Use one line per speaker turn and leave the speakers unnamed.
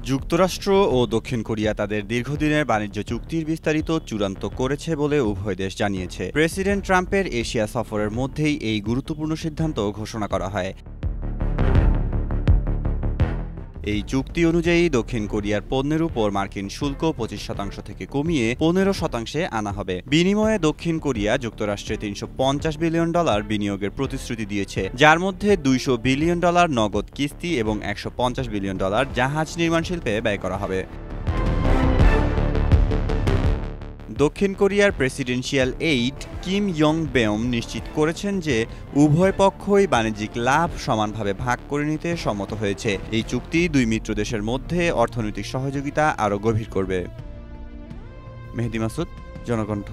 যুক্তরাষ্ট্র ও দক্ষিণ কোরিয়া তাদের দীর্ঘদিনের বাণিজ্য চুক্তির বিস্তারিত চূড়ান্ত করেছে বলে উভয় দেশ জানিয়েছে। প্রেসিডেন্ট ট্রাম্পের এশিয়া সফরের মধ্যেই এই গুরুত্বপূর্ণ সিদ্ধান্ত ঘোষণা করা হয়। এই চুক্তি অনুযায়ী দক্ষিণ কোরিয়ার পণ্যের উপর মার্কিন শুল্ক 25% থেকে কমিয়ে 15% আনা হবে। বিনিময়ে দক্ষিণ কোরিয়া যুক্তরাষ্ট্রে $350 বিলিয়ন বিনিয়োগের প্রতিশ্রুতি দিয়েছে, যার মধ্যে $200 বিলিয়ন নগদ কিস্তি এবং $150 বিলিয়ন জাহাজ নির্মাণ শিল্পে ব্যয় করা হবে। দক্ষিণ কোরিয়ার প্রেসিডেন্সিয়াল এইড কিম ইয়ং বেয়ম নিশ্চিত করেছেন যে উভয় পক্ষই বাণিজ্যিক লাভ সমানভাবে ভাগ করে নিতে সম্মত হয়েছে। এই চুক্তি দুই মিত্র দেশের মধ্যে অর্থনৈতিক সহযোগিতা আরও গভীর করবে। মেহেদী মাসুদ, জনকণ্ঠ।